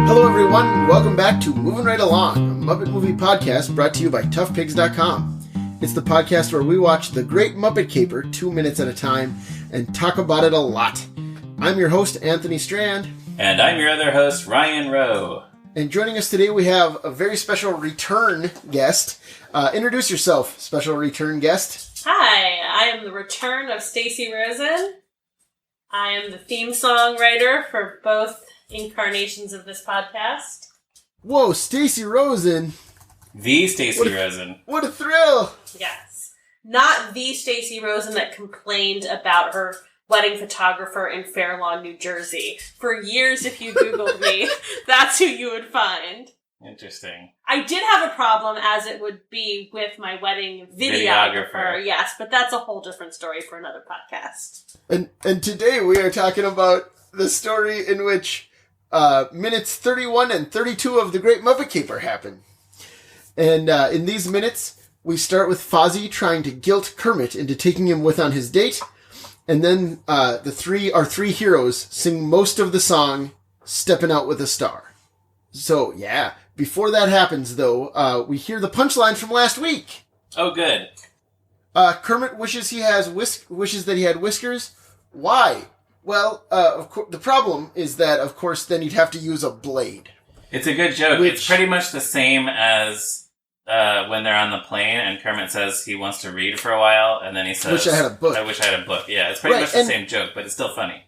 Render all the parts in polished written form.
Hello everyone, welcome back to Movin' Right Along, a Muppet movie podcast brought to you by toughpigs.com. It's the podcast where we watch The Great Muppet Caper 2 minutes at a time and talk about it a lot. I'm your host, Anthony Strand. And I'm your other host, Ryan Rowe. And joining us today we have a very special return guest. Introduce yourself, special return guest. Hi, I am the return of Stacy Rosen. I am the theme song writer for both incarnations of this podcast. Whoa, Stacy Rosen. The Stacy Rosen. What a thrill. Yes. Not the Stacy Rosen that complained about her wedding photographer in Fair Lawn, New Jersey. For years, if you Googled me, that's who you would find. Interesting. I did have a problem, as it would be, with my wedding videographer. Yes, but that's a whole different story for another podcast. And today we are talking about the story in which minutes 31 and 32 of The Great Muppet Caper happen. And in these minutes, we start with Fozzie trying to guilt Kermit into taking him with on his date. And then our three heroes sing most of the song, Steppin' Out with Astaire. So, yeah. Before that happens, though, we hear the punchline from last week. Oh, good. Kermit wishes that he had whiskers. Why? Well, of course, the problem is that, of course, then you'd have to use a blade. It's a good joke. It's pretty much the same as when they're on the plane and Kermit says he wants to read for a while, and then he says, I wish I had a book. I wish I had a book. Yeah, it's pretty much the same joke, but it's still funny.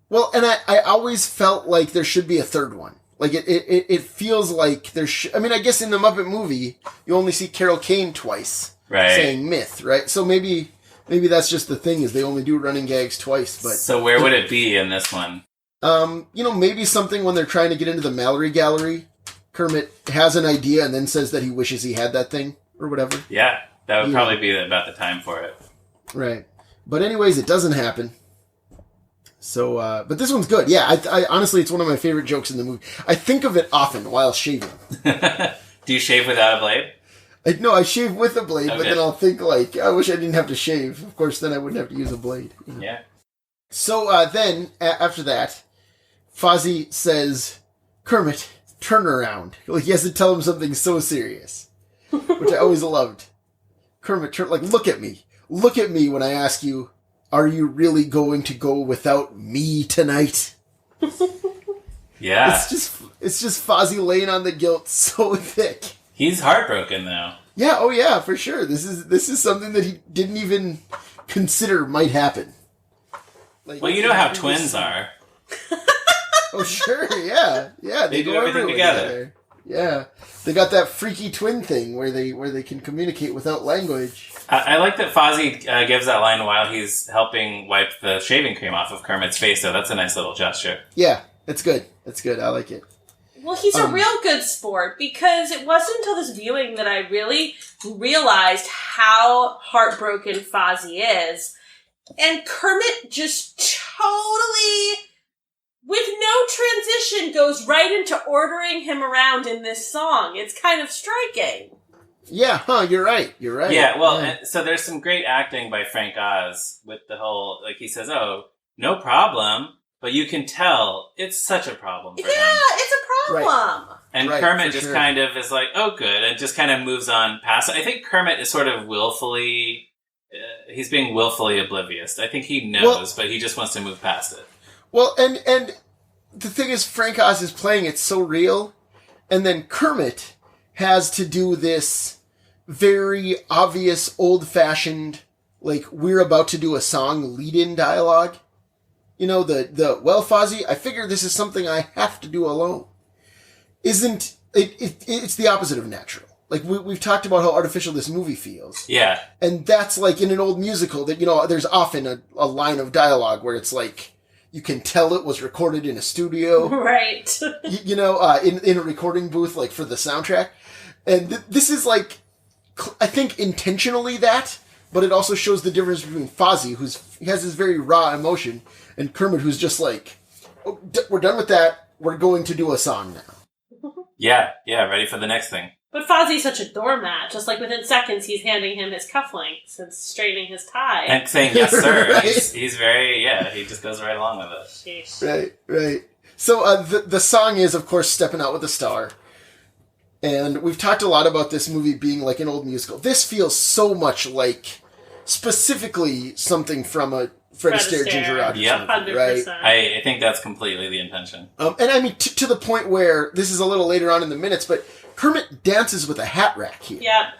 Well, and I always felt like there should be a third one. Like, it feels like there should... I mean, I guess in the Muppet movie, you only see Carol Kane twice saying myth, right? So maybe that's just the thing, is they only do running gags twice, but... So where would it be in this one? Maybe something when they're trying to get into the Mallory Gallery. Kermit has an idea and then says that he wishes he had that thing, or whatever. Yeah, that would probably be about the time for it. Right. But anyways, it doesn't happen. So, but this one's good. Yeah, I honestly, it's one of my favorite jokes in the movie. I think of it often while shaving. Do you shave without a blade? I shave with a blade, okay. But then I'll think, like, I wish I didn't have to shave. Of course, then I wouldn't have to use a blade. Yeah. So, then, after that, Fozzie says, Kermit, turn around. Like, he has to tell him something so serious. Which I always loved. Kermit, look at me. Look at me when I ask you, are you really going to go without me tonight? Yeah. It's just Fozzie laying on the guilt so thick. He's heartbroken, though. Yeah, oh yeah, for sure. This is something that he didn't even consider might happen. Like, well, you know how twins are. Oh, sure, yeah. Yeah, they do everything together. Yeah. They got that freaky twin thing where they can communicate without language. I like that Fozzie gives that line while he's helping wipe the shaving cream off of Kermit's face, though. That's a nice little gesture. Yeah, it's good. It's good. I like it. Well, he's a real good sport, because it wasn't until this viewing that I really realized how heartbroken Fozzie is. And Kermit just totally, with no transition, goes right into ordering him around in this song. It's kind of striking. Yeah, you're right. Yeah, well, so there's some great acting by Frank Oz with the whole, like, he says, oh, no problem, but you can tell it's such a problem for him. Yeah, it's a problem. Right. And Kermit just kind of is like, oh, good, and just kind of moves on past it. I think Kermit is sort of willfully, he's being willfully oblivious. I think he knows, but he just wants to move past it. Well, and the thing is, Frank Oz is playing it so real, and then Kermit has to do this very obvious, old-fashioned, like, we're about to do a song lead-in dialogue. You know, well, Fozzie, I figure this is something I have to do alone. It's the opposite of natural. Like, we've talked about how artificial this movie feels. Yeah. And that's like in an old musical that, there's often a line of dialogue where it's like, you can tell it was recorded in a studio. Right. in a recording booth, like, for the soundtrack. And this is like, I think intentionally that, but it also shows the difference between Fozzie, he has this very raw emotion, and Kermit, who's just like, oh, we're done with that, we're going to do a song now. Yeah, ready for the next thing. But Fozzie's such a doormat. Just like within seconds, he's handing him his cufflinks and straightening his tie. And saying, yes, sir. Right. He's very, he just goes right along with it. Sheesh. Right. So the song is, of course, Steppin' Out with Astaire. And we've talked a lot about this movie being like an old musical. This feels so much like specifically something from a Fred Astaire, Ginger Rogers movie, right? I think that's completely the intention. And I mean, to the point where, this is a little later on in the minutes, but Kermit dances with a hat rack here. Yep.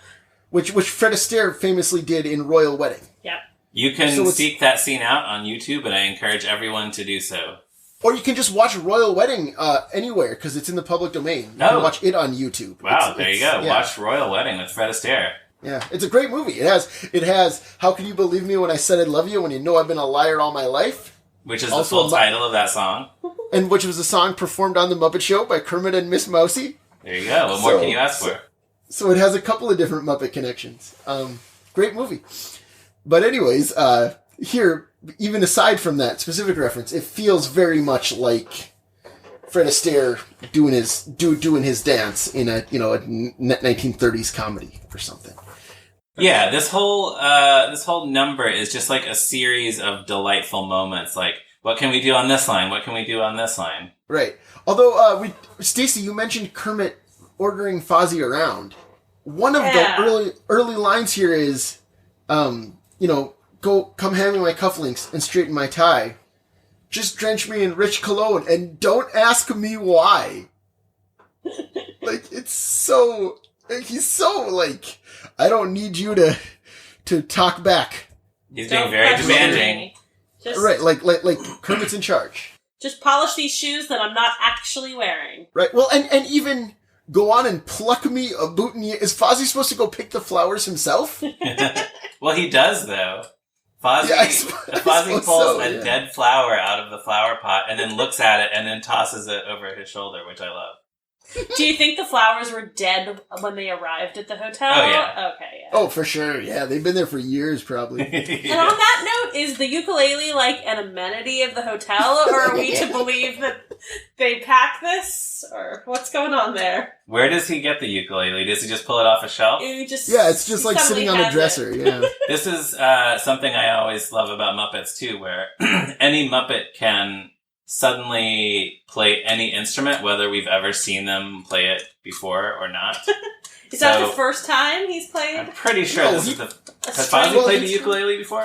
Which Fred Astaire famously did in Royal Wedding. Yep. You can seek that scene out on YouTube, and I encourage everyone to do so. Or you can just watch Royal Wedding anywhere, because it's in the public domain. You can watch it on YouTube. Wow, there you go. Yeah. Watch Royal Wedding with Fred Astaire. Yeah, it's a great movie. It has How Can You Believe Me When I Said I Love You When You Know I've Been a Liar All My Life. Which is the full title of that song. And which was a song performed on The Muppet Show by Kermit and Miss Mousy. There you go. What more can you ask for? So it has a couple of different Muppet connections. Great movie. But anyways, here, even aside from that specific reference, it feels very much like Fred Astaire doing his dance in a 1930s comedy or something. Yeah, this whole number is just like a series of delightful moments. Like, what can we do on this line? What can we do on this line? Right. Although, Stacey, you mentioned Kermit ordering Fozzie around. One of the early lines here is, come hand me my cufflinks and straighten my tie. Just drench me in rich cologne and don't ask me why. Like, it's so... He's so, like, I don't need you to talk back. He's being very demanding. Right, like Kermit's in charge. Just polish these shoes that I'm not actually wearing. Right, well, and even go on and pluck me a boutonniere. Is Fozzie supposed to go pick the flowers himself? Well, he does, though. Fozzie pulls a dead flower out of the flower pot and then looks at it and then tosses it over his shoulder, which I love. Do you think the flowers were dead when they arrived at the hotel? Oh, yeah. Okay, yeah. Oh, for sure, yeah. They've been there for years, probably. And on that note, is the ukulele like an amenity of the hotel, or are we to believe that they pack this? Or what's going on there? Where does he get the ukulele? Does he just pull it off a shelf? It's just like sitting on a dresser, yeah. This is something I always love about Muppets, too, where any Muppet can suddenly play any instrument, whether we've ever seen them play it before or not. Is that the first time he's played? I'm pretty sure this is the... Has Fozzie played the ukulele before?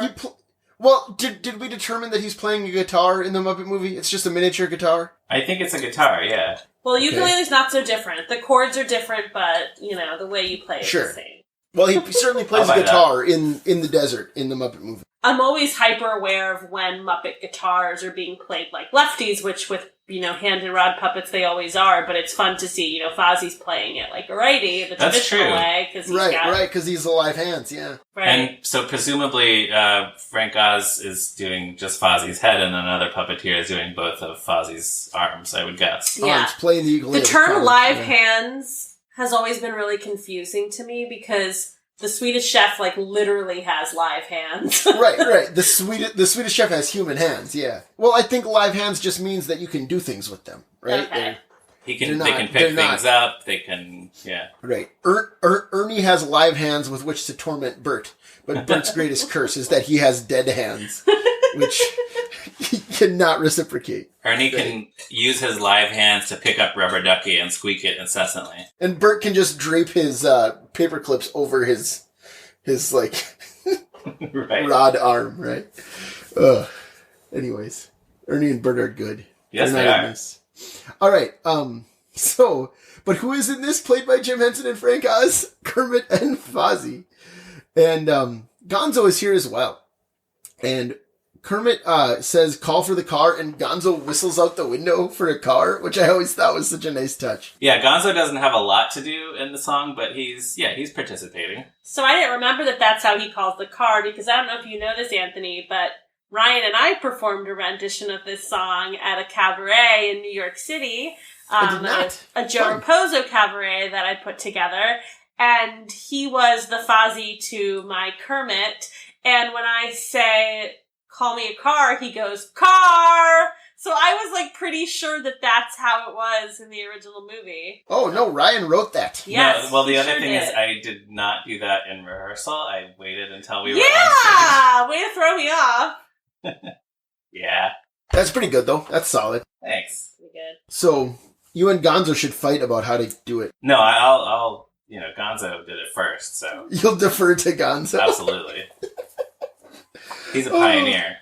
Did we determine that he's playing a guitar in the Muppet movie? It's just a miniature guitar? I think it's a guitar, yeah. Well, ukulele's not so different. The chords are different, but, the way you play it is the same. Well, he certainly plays a guitar in the desert in the Muppet movie. I'm always hyper aware of when Muppet guitars are being played like lefties, which with, hand and rod puppets they always are, but it's fun to see, Fozzie's playing it like a righty, the traditional way. Because he's the live hands, yeah. Right. And so presumably Frank Oz is doing just Fozzie's head and another puppeteer is doing both of Fozzie's arms, I would guess. Yeah. He's playing the ukulele. The term live hands has always been really confusing to me because the Swedish Chef, literally has live hands. right. The Swedish Chef has human hands, yeah. Well, I think live hands just means that you can do things with them, right? Okay. They can pick things up, they can, yeah. Right. Ernie has live hands with which to torment Bert, but Bert's greatest curse is that he has dead hands, which he cannot reciprocate. Ernie can use his live hands to pick up Rubber Ducky and squeak it incessantly. And Bert can just drape his paper clips over his rod arm, right? Anyways, Ernie and Bert are good. Yes, they are. All right. But who is in this? Played by Jim Henson and Frank Oz, Kermit and Fozzie, and Gonzo is here as well. And Kermit says, "Call for the car," and Gonzo whistles out the window for a car, which I always thought was such a nice touch. Yeah, Gonzo doesn't have a lot to do in the song, but he's participating. So I didn't remember that that's how he calls the car, because I don't know if you know this, Anthony, but Ryan and I performed a rendition of this song at a cabaret in New York City. I did not. A Joe Raposo cabaret that I put together, and he was the Fozzie to my Kermit, and when I say, "Call me a car," he goes, "Car!" So I was pretty sure that that's how it was in the original movie. Oh no, Ryan wrote that. Yes. No, well, the other thing is I did not do that in rehearsal. I waited until we were on stage. Way to throw me off. Yeah. That's pretty good though. That's solid. Thanks. Pretty good. So you and Gonzo should fight about how to do it. No, I'll Gonzo did it first, so You'll defer to Gonzo. absolutely. He's a pioneer.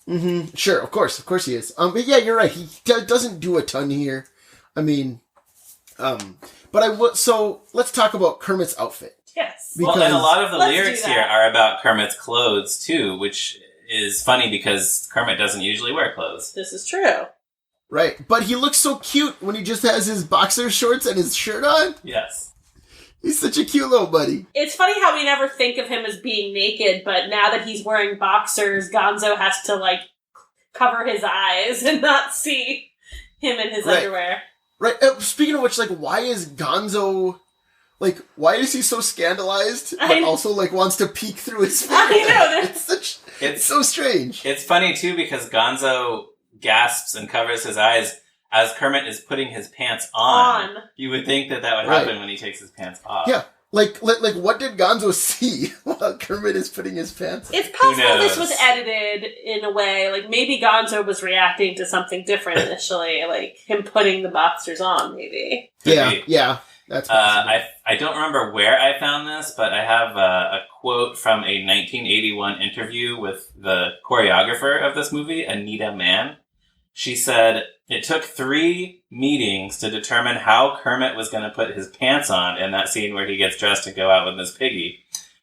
Mm-hmm. Sure, of course he is. But yeah, you're right. He doesn't do a ton here. I mean, so let's talk about Kermit's outfit. Yes. Because and a lot of the Let's lyrics do that. here are about Kermit's clothes too, which is funny because Kermit doesn't usually wear clothes. This is true. Right, but he looks so cute when he just has his boxer shorts and his shirt on. Yes. He's such a cute little buddy. It's funny how we never think of him as being naked, but now that he's wearing boxers, Gonzo has to, like, cover his eyes and not see him in his underwear. Right. Speaking of which, like, why is Gonzo... Like, why is he so scandalized, but also, like, wants to peek through his finger? I know. It's so strange. It's funny, too, because Gonzo gasps and covers his eyes as Kermit is putting his pants on. You would think that would happen when he takes his pants off. Yeah. Like, what did Gonzo see while Kermit is putting his pants on? It's possible this was edited in a way, like, maybe Gonzo was reacting to something different initially, like him putting the boxers on, maybe. Yeah. That's possible. I don't remember where I found this, but I have a quote from a 1981 interview with the choreographer of this movie, Anita Mann. She said, "It took 3 meetings to determine how Kermit was going to put his pants on in that scene where he gets dressed to go out with Miss Piggy.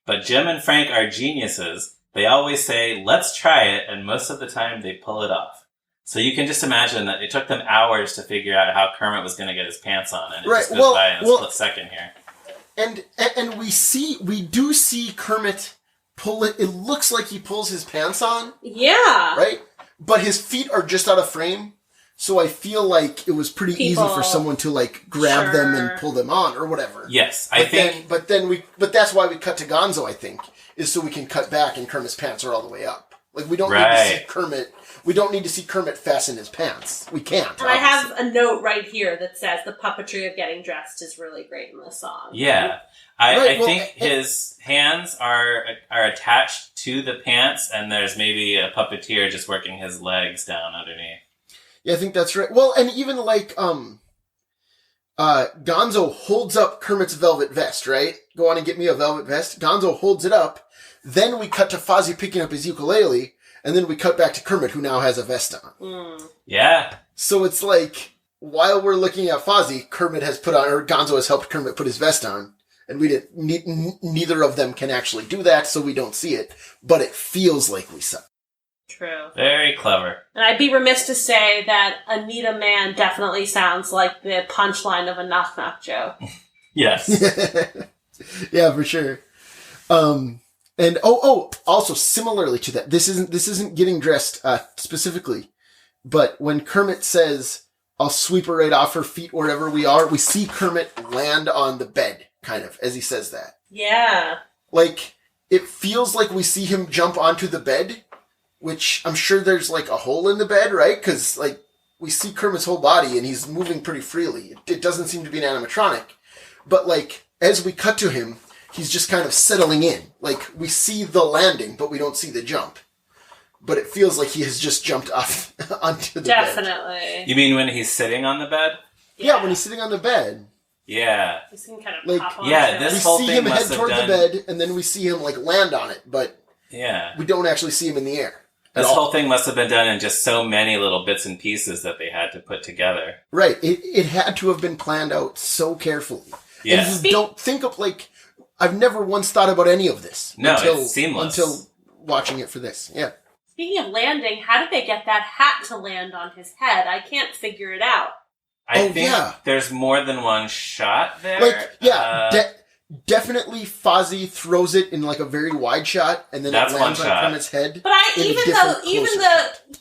But Jim and Frank are geniuses. They always say, let's try it, and most of the time they pull it off." So you can just imagine that it took them hours to figure out how Kermit was going to get his pants on, and it just goes by in a split second here. And we do see Kermit pull it. It looks like he pulls his pants on. Yeah. Right? But his feet are just out of frame, so I feel like it was pretty easy for someone to, like, grab them and pull them on or whatever. Yes, But that's why we cut to Gonzo, I think, is so we can cut back and Kermit's pants are all the way up. Like, we don't need to see Kermit. We don't need to see Kermit fasten his pants. We can't. And obviously. I have a note right here that says the puppetry of getting dressed is really great in this song. Yeah. I think his hands are attached to the pants, and there's maybe a puppeteer just working his legs down underneath. Yeah, I think that's right. Well, and even like Gonzo holds up Kermit's velvet vest, right? Go on and get me a velvet vest. Gonzo holds it up. Then we cut to Fozzie picking up his ukulele, and then we cut back to Kermit, who now has a vest on. Mm. Yeah. So it's like, while we're looking at Fozzie, Gonzo has helped Kermit put his vest on. And neither of them can actually do that, so we don't see it. But it feels like we saw it. True. Very clever. And I'd be remiss to say that Anita Mann definitely sounds like the punchline of a knock-knock joke. Yes. Yeah, for sure. And also similarly to that, this isn't getting dressed specifically, but when Kermit says, "I'll sweep her right off her feet wherever we are," we see Kermit land on the bed, kind of, as he says that. Yeah. Like, it feels like we see him jump onto the bed, which I'm sure there's, like, a hole in the bed, right? Because, like, we see Kermit's whole body and he's moving pretty freely. It doesn't seem to be an animatronic. But, like, as we cut to him, he's just kind of settling in. Like, we see the landing, but we don't see the jump. But it feels like he has just jumped off onto the bed. Definitely. You mean when he's sitting on the bed? Yeah, when he's sitting on the bed. Yeah. He's kind of like, pop on this whole thing. We see him head toward the bed, and then we see him, like, land on it, but we don't actually see him in the air. This whole thing must have been done in just so many little bits and pieces that they had to put together. Right. It had to have been planned out so carefully. Yeah. And you don't think of, like, I've never once thought about any of this. No, it's seamless. Until watching it for this, yeah. Speaking of landing, how did they get that hat to land on his head? I can't figure it out. I think there's more than one shot there. Like, definitely Fozzie throws it in, like, a very wide shot, and then it lands on Kermit's head. But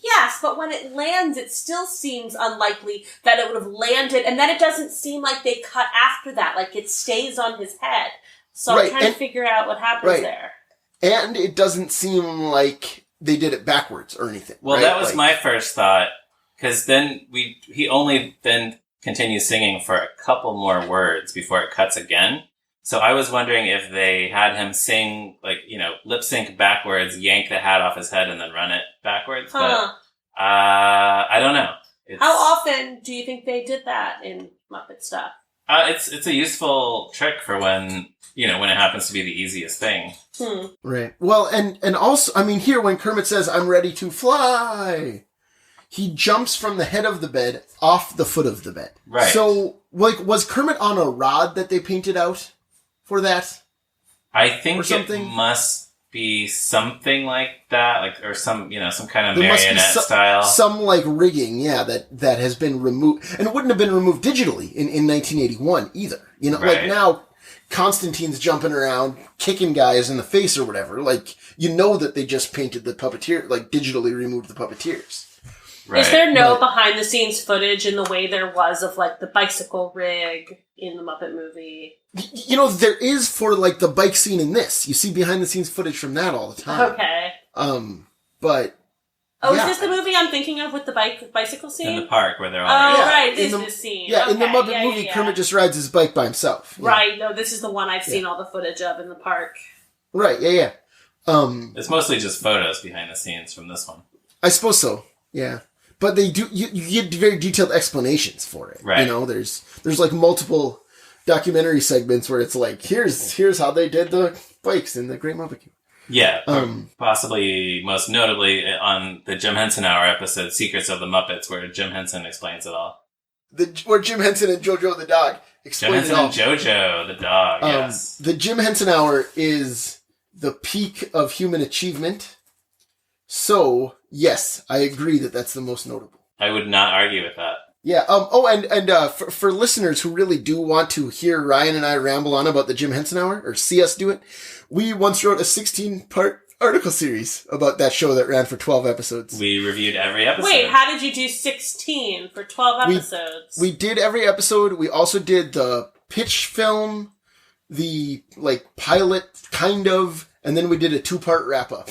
yes, but when it lands, it still seems unlikely that it would have landed, and then it doesn't seem like they cut after that, like it stays on his head. So I'm trying to figure out what happens there. And it doesn't seem like they did it backwards or anything. Well, that was my first thought, because then he only then continues singing for a couple more words before it cuts again. So I was wondering if they had him sing, like, lip sync backwards, yank the hat off his head, and then run it backwards. But I don't know. How often do you think they did that in Muppet stuff? It's a useful trick for when it happens to be the easiest thing. Right. Well, and also, I mean, here when Kermit says, "I'm ready to fly," he jumps from the head of the bed off the foot of the bed. Right. So, like, was Kermit on a rod that they painted out for that? I think it must be something like that, or some kind of marionette style. Some like rigging, that has been removed, and it wouldn't have been removed digitally in 1981 either. Right. Like now, Constantine's jumping around, kicking guys in the face or whatever. Like, that they just painted the puppeteer, like digitally removed the puppeteers. Right. Is there no behind-the-scenes footage in the way there was of, like, the bicycle rig in the Muppet movie? There is for, like, the bike scene in this. You see behind-the-scenes footage from that all the time. Okay. But... Oh, is this the movie I'm thinking of with the bicycle scene? In the park where they're all... Oh, right, this is the scene. Yeah, in the Muppet movie, Kermit just rides his bike by himself. Right, no, this is the one I've seen all the footage of in the park. Right, yeah. It's mostly just photos behind the scenes from this one. I suppose so, yeah. But they do, you get very detailed explanations for it. Right. There's like multiple documentary segments where it's like, here's how they did the bikes in the Great Muppet Caper. Yeah, possibly most notably on the Jim Henson Hour episode, Secrets of the Muppets, where Jim Henson explains it all. Where Jim Henson and Jojo the dog explain it all. Jim Henson and Jojo the dog, yes. The Jim Henson Hour is the peak of human achievement. So, yes, I agree that that's the most notable. I would not argue with that. Yeah. For listeners who really do want to hear Ryan and I ramble on about the Jim Henson Hour, or see us do it, we once wrote a 16-part article series about that show that ran for 12 episodes. We reviewed every episode. Wait, how did you do 16 for 12 episodes? We did every episode. We also did the pitch film, the, like, pilot, kind of, and then we did a 2-part wrap-up.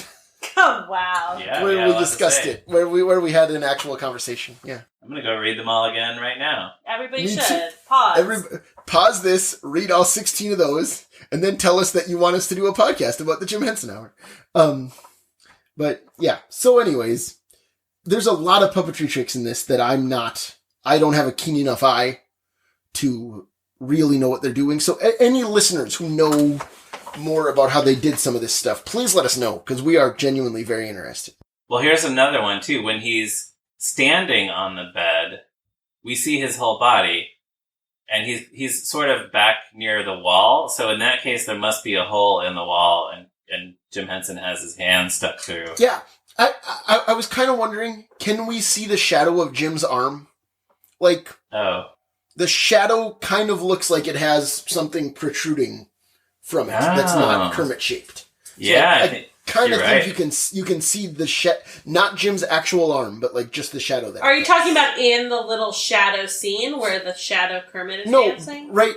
Oh, wow. Yeah, where we discussed it. Where we had an actual conversation. Yeah. I'm going to go read them all again right now. Everybody should. Pause. Pause this, read all 16 of those, and then tell us that you want us to do a podcast about the Jim Henson Hour. But, yeah. So, anyways, there's a lot of puppetry tricks in this that I don't have a keen enough eye to really know what they're doing. So, any listeners who know more about how they did some of this stuff, please let us know, because we are genuinely very interested. Well, here's another one, too. When he's standing on the bed, we see his whole body, and he's sort of back near the wall. So in that case, there must be a hole in the wall, and Jim Henson has his hand stuck through. Yeah. I was kind of wondering, can we see the shadow of Jim's arm? Like, the shadow kind of looks like it has something protruding from it that's not Kermit shaped. So yeah, I kind of think you can see the not Jim's actual arm, but like just the shadow there. Are you talking about in the little shadow scene where the shadow Kermit is dancing? No, right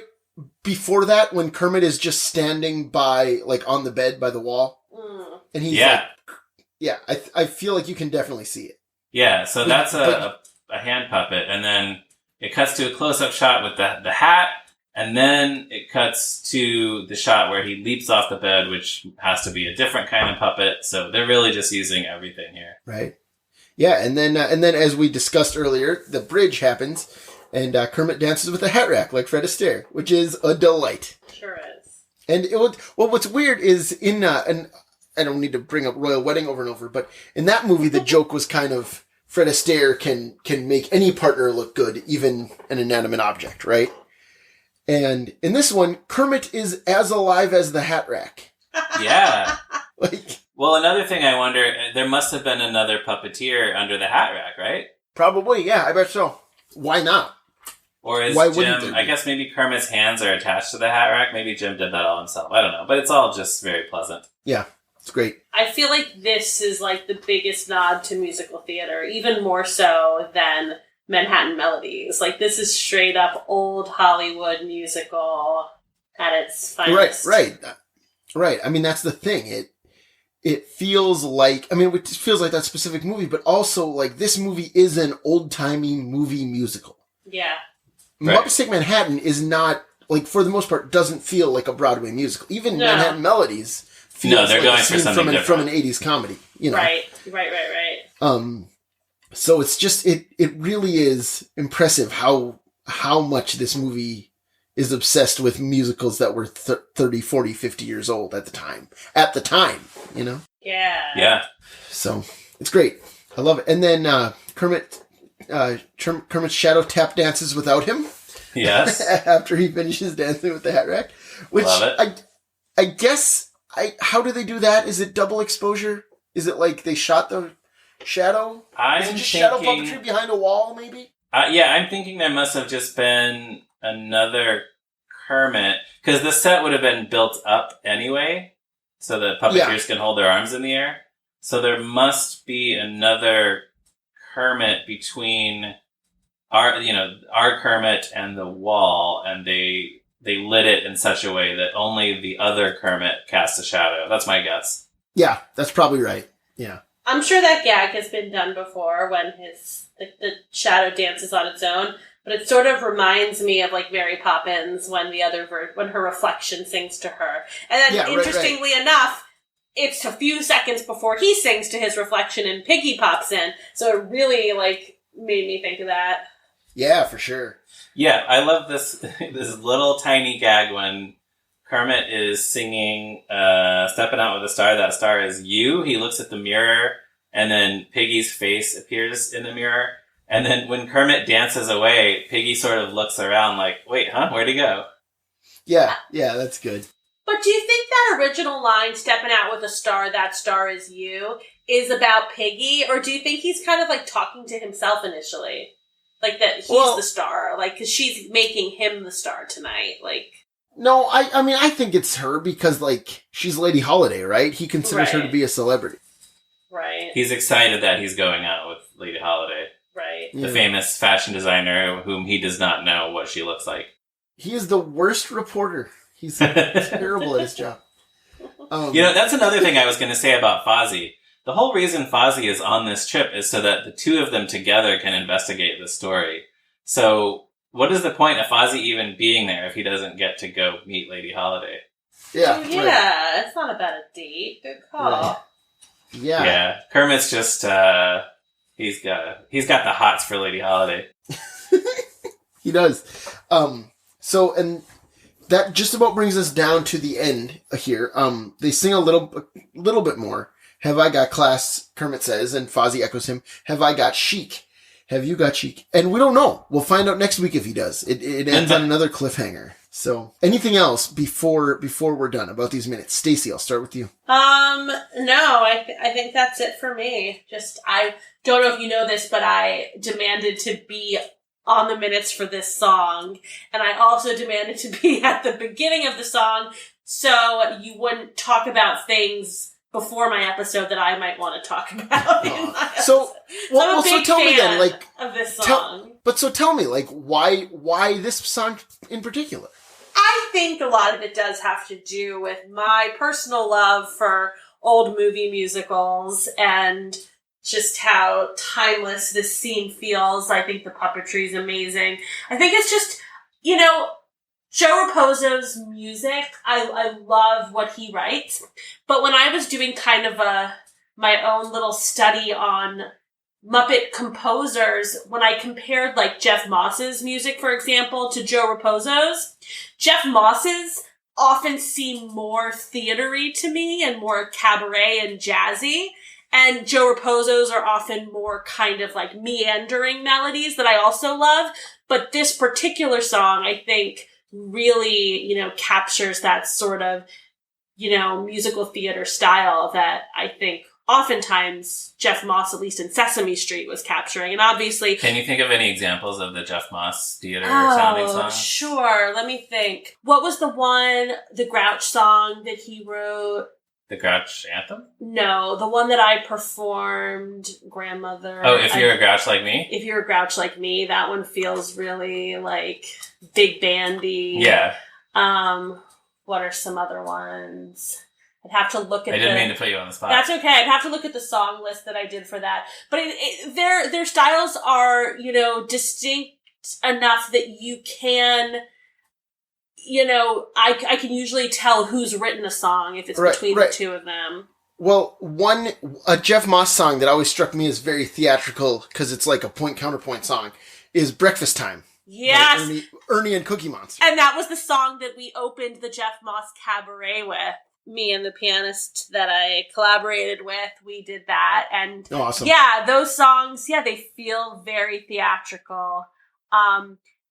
before that when Kermit is just standing by, like, on the bed by the wall, and he's I feel like you can definitely see it. Yeah, so that's a hand puppet, and then it cuts to a close-up shot with the hat. And then it cuts to the shot where he leaps off the bed, which has to be a different kind of puppet. So they're really just using everything here. Right. Yeah, and then as we discussed earlier, the bridge happens, and Kermit dances with a hat rack like Fred Astaire, which is a delight. Sure is. And what's weird is and I don't need to bring up Royal Wedding over and over, but in that movie the joke was kind of Fred Astaire can make any partner look good, even an inanimate object, right? And in this one, Kermit is as alive as the hat rack. Yeah. Well, another thing I wonder, there must have been another puppeteer under the hat rack, right? Probably, yeah, I bet so. Why not? Or is Jim, I guess maybe Kermit's hands are attached to the hat rack. Maybe Jim did that all himself. I don't know. But it's all just very pleasant. Yeah, it's great. I feel like this is like the biggest nod to musical theater, even more so than Manhattan Melodies. Like, this is straight up old Hollywood musical at its finest. Right. I mean, that's the thing. It feels like, it feels like that specific movie, but also, like, this movie is an old-timey movie musical. Yeah. Right. Muppets Take Manhattan is not, like, for the most part, doesn't feel like a Broadway musical. Even Manhattan Melodies feels they're like going a for scene something from an 80s comedy. You know? Right. So it's just, it really is impressive how much this movie is obsessed with musicals that were 30, 40, 50 years old at the time. At the time, you know? Yeah. Yeah. So it's great. I love it. And then Kermit's shadow tap dances without him. Yes. After he finishes dancing with the hat rack. Which love it. I guess, how do they do that? Is it double exposure? Is it like they shot the shadow? Is it just shadow puppetry behind a wall, maybe? Yeah, I'm thinking there must have just been another Kermit, because the set would have been built up anyway, so the puppeteers can hold their arms in the air. So there must be another Kermit between our Kermit and the wall, and they lit it in such a way that only the other Kermit casts a shadow. That's my guess. Yeah, that's probably right. Yeah. I'm sure that gag has been done before when the shadow dances on its own, but it sort of reminds me of like Mary Poppins when when her reflection sings to her. And then interestingly enough, it's a few seconds before he sings to his reflection and Piggy pops in. So it really made me think of that. Yeah, for sure. Yeah, I love this little tiny gag when Kermit is singing Steppin' Out with a Star. That star is you. He looks at the mirror, and then Piggy's face appears in the mirror. And then when Kermit dances away, Piggy sort of looks around like, wait, huh? Where'd he go? Yeah, that's good. But do you think that original line, Steppin' Out with a Star, that star is you, is about Piggy? Or do you think he's kind of like talking to himself initially? Like that he's the star? Like, because she's making him the star tonight. Like... No, I mean, I think it's her because, she's Lady Holiday, right? He considers her to be a celebrity. Right. He's excited that he's going out with Lady Holiday. Right. The famous fashion designer whom he does not know what she looks like. He is the worst reporter. He's terrible at his job. That's another thing I was going to say about Fozzie. The whole reason Fozzie is on this trip is so that the two of them together can investigate the story. So... what is the point of Fozzie even being there if he doesn't get to go meet Lady Holiday? Yeah. Right. It's not about a date. Good call. Right. Yeah. Yeah. Kermit's just, he's got the hots for Lady Holiday. He does. So, and that just about brings us down to the end here. They sing a little bit more. Have I got class, Kermit says, and Fozzie echoes him. Have I got chic? Have you got chic? And we don't know. We'll find out next week if he does. It ends on another cliffhanger. So, anything else before we're done about these minutes? Stacey, I'll start with you. No, I think that's it for me. Just, I don't know if you know this, but I demanded to be on the minutes for this song. And I also demanded to be at the beginning of the song so you wouldn't talk about things before my episode that I might want to talk about. So tell me then, of this song. Tell me, why this song in particular? I think a lot of it does have to do with my personal love for old movie musicals and just how timeless this scene feels. I think the puppetry is amazing. I think it's just, Joe Raposo's music, I love what he writes, but when I was doing kind of my own little study on Muppet composers, when I compared Jeff Moss's music, for example, to Joe Raposo's, Jeff Moss's often seem more theatery to me and more cabaret and jazzy, and Joe Raposo's are often more kind of meandering melodies that I also love, but this particular song, I think, really, captures that sort of, musical theater style that I think oftentimes Jeff Moss, at least in Sesame Street, was capturing. And obviously... Can you think of any examples of the Jeff Moss theater sounding songs? Sure. Let me think. What was the Grouch song that he wrote? The Grouch Anthem? No, the one that I performed, Grandmother. Oh, If You're a Grouch Like Me? If You're a Grouch Like Me, that one feels really big bandy. Yeah. What are some other ones? I'd have to look at. I didn't mean to put you on the spot. That's okay. I'd have to look at the song list that I did for that. But their styles are, distinct enough that you can, I can usually tell who's written a song if it's between the two of them. Well, a Jeff Moss song that always struck me as very theatrical because it's like a point-counterpoint song is Breakfast Time. Yes. Ernie and Cookie Monster. And that was the song that we opened the Jeff Moss Cabaret with. Me and the pianist that I collaborated with, we did that. And awesome. Yeah, those songs, they feel very theatrical.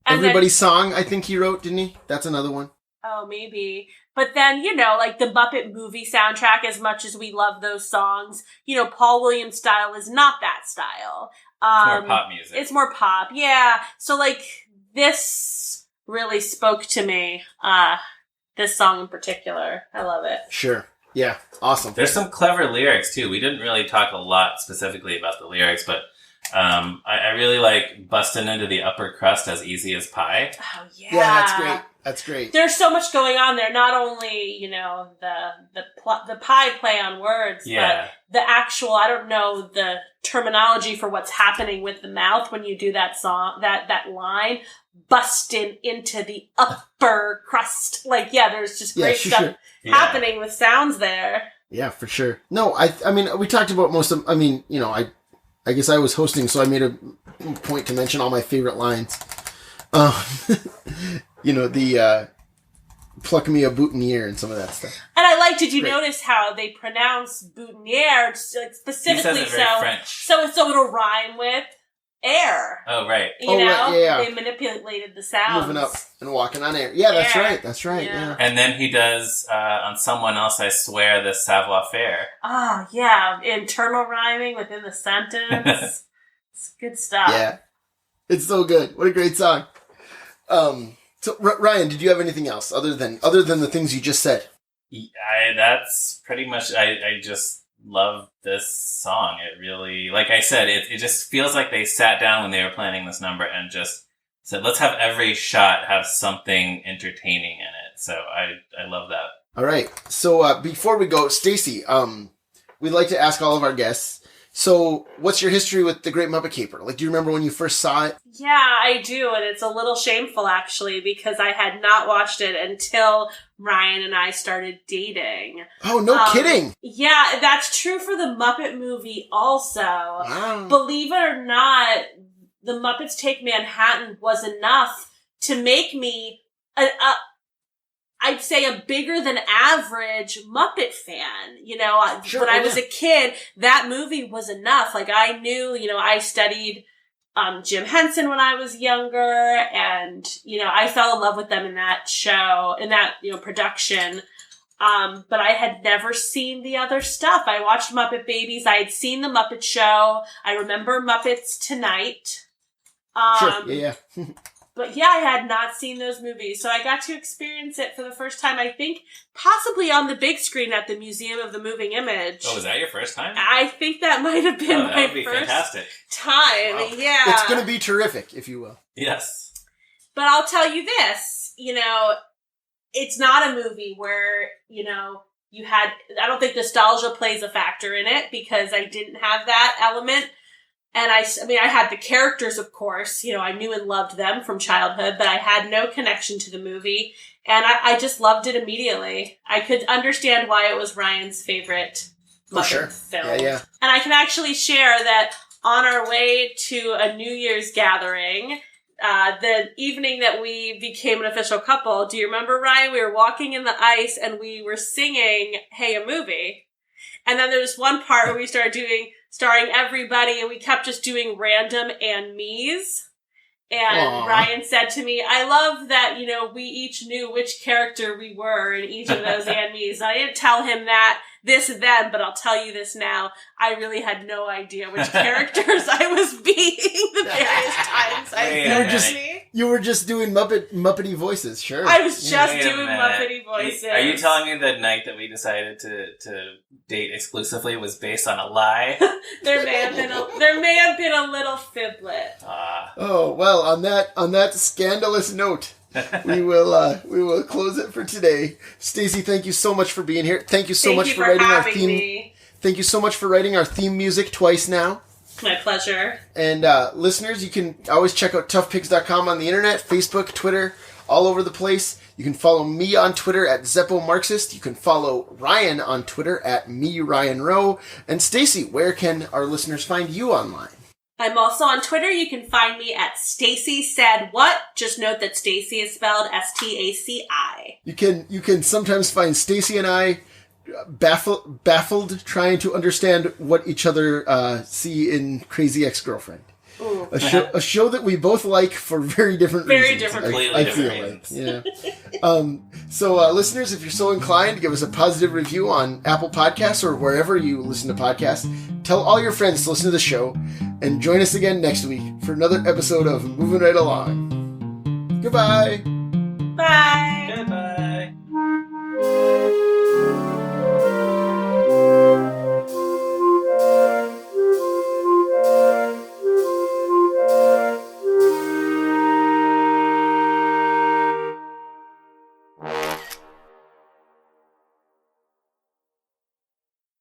Everybody's Song, I think he wrote, didn't he? That's another one. Oh, maybe. But then, like the Muppet movie soundtrack, as much as we love those songs, Paul Williams' style is not that style. It's more pop music. It's more pop, yeah. So, like, this really spoke to me. This song in particular. I love it. Sure. Yeah. Awesome. There's some clever lyrics, too. We didn't really talk a lot specifically about the lyrics, but I really like busting into the upper crust as easy as pie. Oh, yeah. Yeah, that's great. That's great. There's so much going on there. Not only, the pie play on words, but the actual, I don't know the terminology for what's happening with the mouth when you do that song, that line, busting into the upper crust. Like, there's just great stuff happening with sounds there. Yeah, for sure. No, I mean, we talked about I guess I was hosting, so I made a point to mention all my favorite lines. The pluck me a boutonniere and some of that stuff. And I like, did you notice how they pronounce boutonniere specifically? He says it very French. So it'll rhyme with air. Oh, right. Right, They manipulated the sounds. Moving up and walking on air. Yeah, that's right. That's right, yeah. And then he does, on Someone Else, I Swear, the savoir-faire. Oh, yeah. Internal rhyming within the sentence. It's good stuff. Yeah. It's so good. What a great song. So, Ryan, did you have anything else other than the things you just said? That's pretty much, I just love this song. It really, like I said, it just feels like they sat down when they were planning this number and just said, let's have every shot have something entertaining in it. So I love that. All right. So before we go, Stacy, we'd like to ask all of our guests, so what's your history with The Great Muppet Caper? Like, do you remember when you first saw it? Yeah, I do, and it's a little shameful, actually, because I had not watched it until Ryan and I started dating. Oh, no kidding! Yeah, that's true for the Muppet movie also. Wow. Believe it or not, The Muppets Take Manhattan was enough to make me I'd say a bigger than average Muppet fan. When I was a kid, that movie was enough. Like, I knew, I studied Jim Henson when I was younger, and, I fell in love with them in that show, in that, production. But I had never seen the other stuff. I watched Muppet Babies. I had seen The Muppet Show. I remember Muppets Tonight. Sure, yeah. But yeah, I had not seen those movies, so I got to experience it for the first time, I think, possibly on the big screen at the Museum of the Moving Image. Oh, was that your first time? I think that might have been my first fantastic. time, wow. Yeah. It's going to be terrific, if you will. Yes. But I'll tell you this, it's not a movie where, you had, I don't think nostalgia plays a factor in it, because I didn't have that element. And I had the characters, of course, I knew and loved them from childhood, but I had no connection to the movie. And I just loved it immediately. I could understand why it was Ryan's favorite Muppet film. Yeah. And I can actually share that on our way to a New Year's gathering, the evening that we became an official couple, do you remember, Ryan? We were walking in the ice and we were singing Hey, a Movie. And then there was one part where we started starring everybody, and we kept just doing random and me's. And aww. Ryan said to me, I love that, we each knew which character we were in each of those and me's. I didn't tell him that this then, but I'll tell you this now. I really had no idea which characters I was being the various times I said me. You were just doing Muppety voices, sure. I was just doing Muppety voices. Are you telling me the night that we decided to date exclusively was based on a lie? There may have been a little fiblet. Oh, well, on that scandalous note, we will close it for today. Stacey, thank you so much for being here. Thank you so much for writing our theme. Me. Thank you so much for writing our theme music twice now. My pleasure. And listeners, you can always check out toughpigs.com on the internet, Facebook, Twitter, all over the place. You can follow me on Twitter at ZeppoMarxist. You can follow Ryan on Twitter at MeRyanRowe. And Stacy, where can our listeners find you online? I'm also on Twitter. You can find me at Stacy Said What. Just note that Stacy is spelled S-T-A-C-I. You can sometimes find Stacy and I baffled trying to understand what each other see in Crazy Ex-Girlfriend. A show that we both like for very different reasons. I feel like. Yeah. So listeners, if you're so inclined, give us a positive review on Apple Podcasts or wherever you listen to podcasts. Tell all your friends to listen to the show, and join us again next week for another episode of Moving Right Along. Goodbye. Bye.